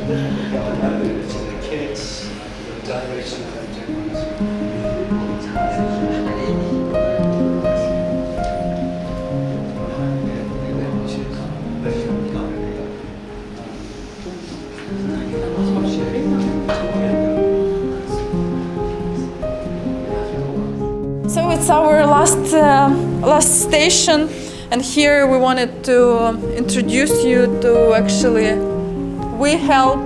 So it's our last station, and here we wanted to introduce you to we help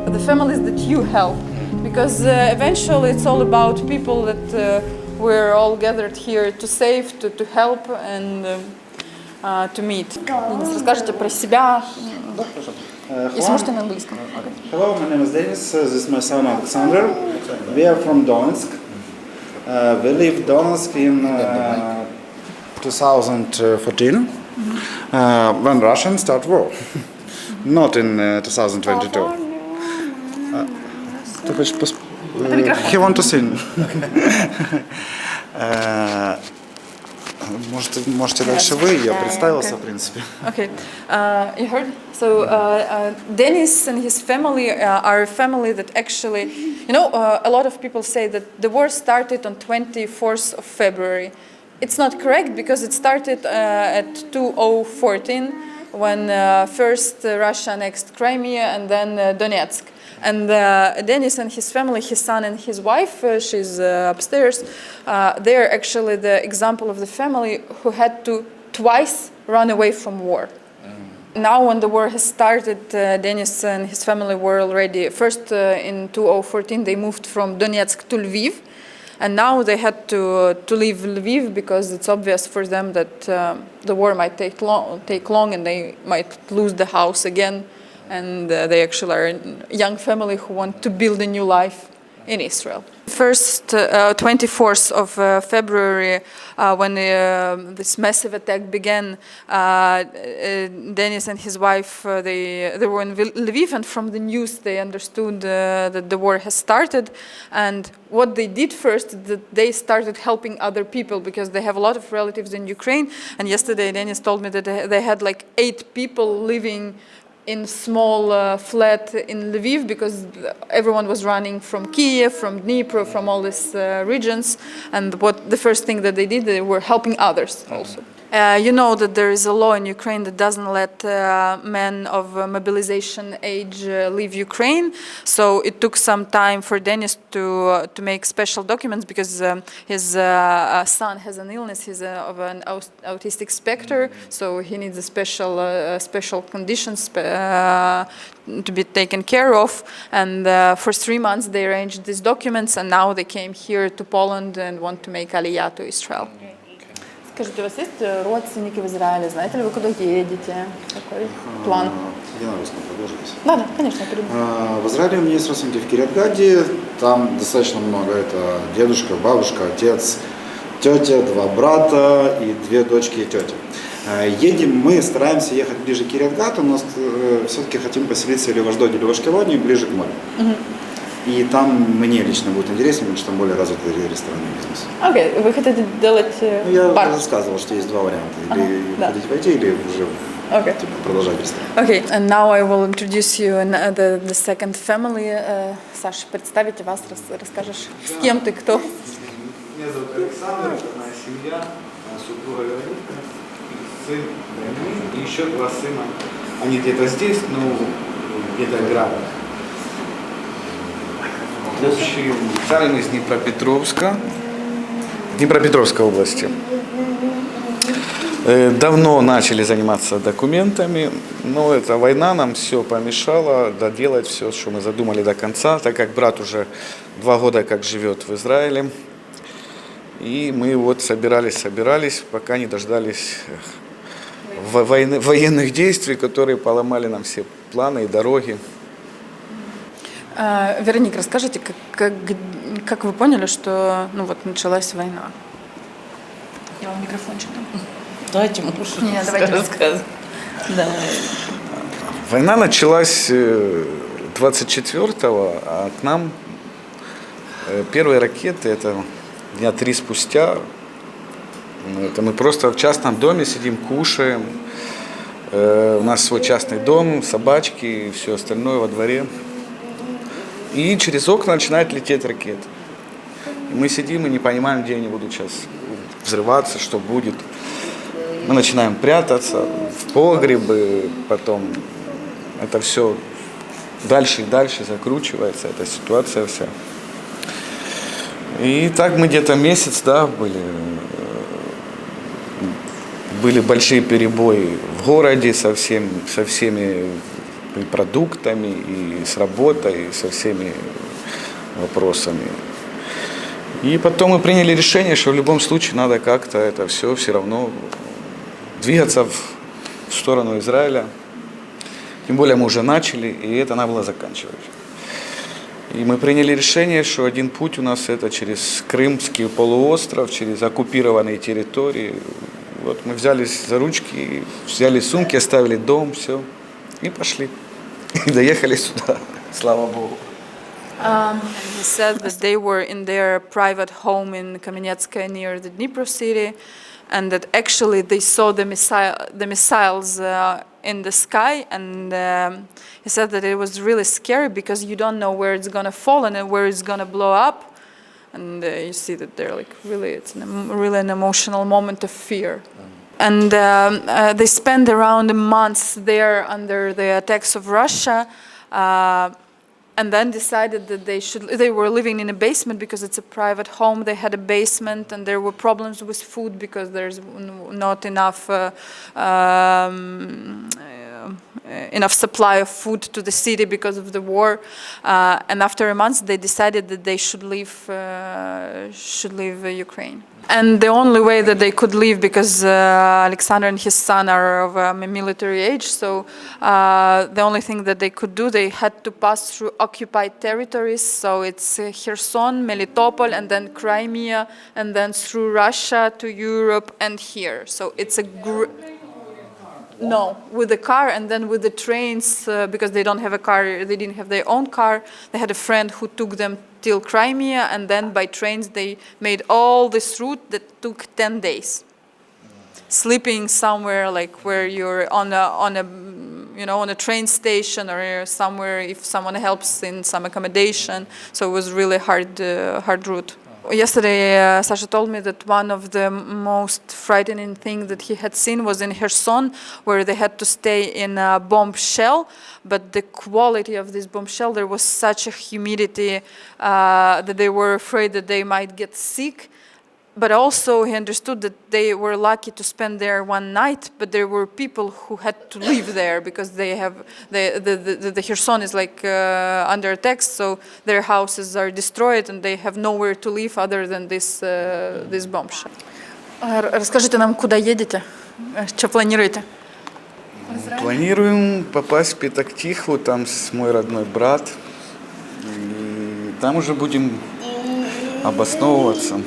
the families that you help, because eventually it's all about people that we're all gathered here to save, to help and to meet. Расскажите про себя. Если можете на английском. Hello, my name is Denis. This is my son Alexander. We are from Donetsk. We left Donetsk in 2014 when Russians start war. Not in 2022. He want to sing. Можете дальше вы, я представился, в принципе. Okay, you heard? So Denis and his family are a family that actually, a lot of people say that the war started on 24th of February. It's not correct because it started at 2014 when first Russia annexed Crimea and then Donetsk. And Denis and his family, his son and his wife, she's upstairs, they're actually the example of the family who had to twice run away from war. Now when the war has started, Denis and his family were already, first in 2014 they moved from Donetsk to Lviv, and now they had to leave Lviv because it's obvious for them that the war might take long and they might lose the house again. And they actually are a young family who want to build a new life in Israel. First, 24th of February, when this massive attack began, Denis and his wife, they were in Lviv, and from the news they understood that the war has started. And what they did first is that they started helping other people because they have a lot of relatives in Ukraine. And yesterday Denis told me that they had like 8 people living in small flat in Lviv because everyone was running from Kiev, from Dnipro, from all these regions, and the first thing that they did, they were helping others also. You know that there is a law in Ukraine that doesn't let men of mobilization age leave Ukraine. So it took some time for Denis to make special documents because his son has an illness. He's of an autistic spectrum, so he needs a special conditions to be taken care of. And for 3 months they arranged these documents, and now they came here to Poland and want to make Aliyah to Israel. Скажите, у вас есть родственники в Израиле? Знаете ли вы, куда едете? Какой план? Я на русском продолжусь. Да, конечно. В Израиле у меня есть родственники в Кирьят-Гаде. Там достаточно много. Это дедушка, бабушка, отец, тетя, 2 брата и 2 дочки и тетя. Мы стараемся ехать ближе к Кирьят-Гату, но все-таки хотим поселиться или в Ашдоде, или в Ашкелоне, ближе к морю. И там мне лично будет интереснее, потому что там более развитый ресторанный бизнес. Окей, вы хотите делать я бар? рассказывал, что есть 2 варианта. Или хотите войти, или уже продолжать ресторан. Okay, and now I will introduce you the second family. Саша, представите вас, расскажешь, с кем ты, кто? Меня зовут Александр, это моя семья, супруга Вероника, сын Даниил и еще 2 сына. Они где-то здесь, но где-то играют. В общем, сами мы из Днепропетровской области. Давно начали заниматься документами, но эта война нам все помешала доделать все, что мы задумали до конца, так как брат уже 2 года как живет в Израиле. И мы вот собирались, пока не дождались военных действий, которые поломали нам все планы и дороги. Вероника, расскажите, как вы поняли, что началась война? Я вам микрофончик дам. Давайте муж рассказывать. Да. Война началась 24-го, а к нам первые ракеты, это дня 3 спустя. Это мы просто в частном доме сидим, кушаем. У нас свой частный дом, собачки и все остальное во дворе. И через окна начинают лететь ракеты. И мы сидим и не понимаем, где они будут сейчас взрываться, что будет. Мы начинаем прятаться в погребы, потом это все дальше и дальше закручивается, эта ситуация вся. И так мы где-то месяц, да, были большие перебои в городе со всеми и продуктами, и с работой, и со всеми вопросами. И потом мы приняли решение, что в любом случае надо как-то это все равно двигаться в сторону Израиля. Тем более мы уже начали, и это надо было заканчивать. И мы приняли решение, что один путь у нас это через Крымский полуостров, через оккупированные территории. Вот мы взялись за ручки, взяли сумки, оставили дом, все, и пошли. И доехали сюда, слава Богу. And he said that they were in their private home in Kamenetskaya near the Dnipro city, and that actually they saw the missiles in the sky, and he said that it was really scary because you don't know where it's gonna fall and where it's gonna blow up, and you see that they're like it's really an emotional moment of fear. And they spent around months there under the attacks of Russia. And then decided that they were living in a basement because it's a private home. They had a basement, and there were problems with food because there's not enough enough supply of food to the city because of the war. And after a month, they decided that they should leave Ukraine. And the only way that they could leave, because Alexander and his son are of a military age, so the only thing that they could do, they had to pass through occupied territories. So it's Kherson, Melitopol, and then Crimea, and then through Russia to Europe and here. So it's a no, with the car and then with the trains, because they don't have a car, they didn't have their own car. They had a friend who took them till Crimea, and then by trains they made all this route that took 10 days. Sleeping somewhere like where you're on a train station or somewhere if someone helps in some accommodation. So it was really hard route. Yesterday, Sasha told me that one of the most frightening things that he had seen was in Kherson, where they had to stay in a bomb shell. But the quality of this bomb shell, there was such a humidity that they were afraid that they might get sick. But also he understood that they were lucky to spend there one night, but there were people who had to live there because they have the Kherson is like under attack, so their houses are destroyed and they have nowhere to live other than this bomb shell. Расскажите нам, куда едете? Что планируете? Планируем попасть в Петахтикву, там мой родной брат, и там уже будем обосновываться.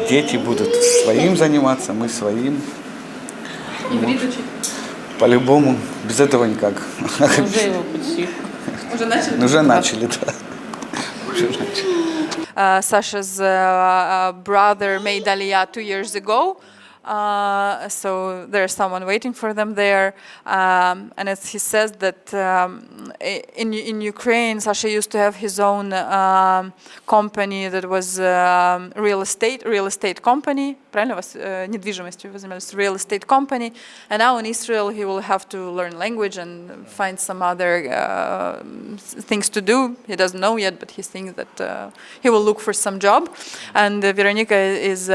Дети будут своим заниматься, мы своим. Иврит учить? По-любому, без этого никак. Уже его почти. Уже начали? Уже начали, да. Уже начали. Sasha's brother made Aliyah 2 years ago. So there's someone waiting for them there, and as he says that in Ukraine, Sasha used to have his own company that was real estate company. Правильно вас недвижимостью вы занимались? Real estate company, and now in Israel he will have to learn language and find some other things to do. He doesn't know yet, but he thinks that he will look for some job. And Veronica is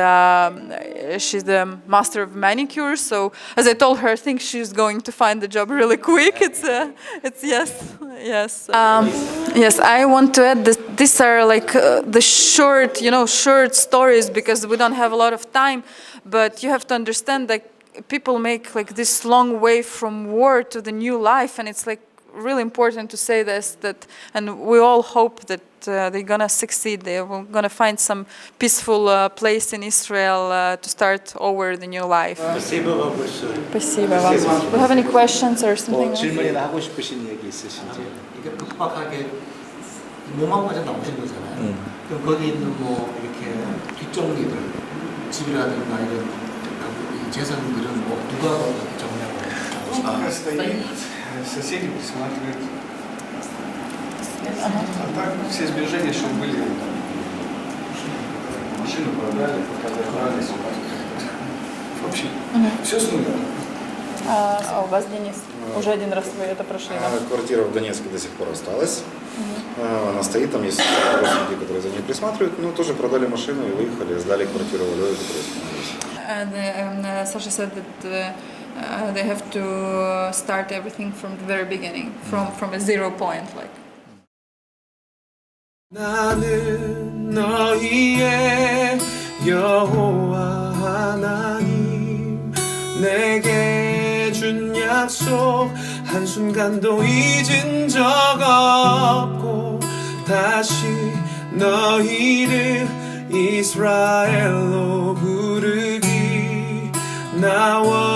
she's the master of manicure, so as I told her, I think she's going to find the job really quick. It's yes. Yes, I want to add that these are like the short stories because we don't have a lot of time, but you have to understand that people make like this long way from war to the new life, and it's like really important to say this, and we all hope that they're gonna succeed. They're gonna find some peaceful place in Israel to start over the new life. Спасибо вам большое. Спасибо вам. Do you have any questions or something? 질문이나 하고 싶으신 얘기 있으신지. 이게 급박하게 몸하고까지 나오신 거잖아요. 그럼 거기 있는 뭐 이렇게 뒷정리들 집이라든가 이런 그 재산들은 뭐 누가 정리하고 Стоит, соседи присматривают. А так все сбережения, что были, машину продали, пока закрылись. В общем, все с нуля. А у вас, Денис, уже один раз вы это прошли, да? Квартира в Донецке до сих пор осталась. Она стоит, там есть родственники, которые за ней присматривают. Ну, тоже продали машину и выехали, сдали квартиру в Львове, которая остановилась. And Sasha said that they have to start everything from the very beginning, from a 0 point, like. 나는 너희의 여호와 하나님 내게 준 약속 한순간도 잊은 적 없고 다시 너희를 이스라엘로 부르기 나와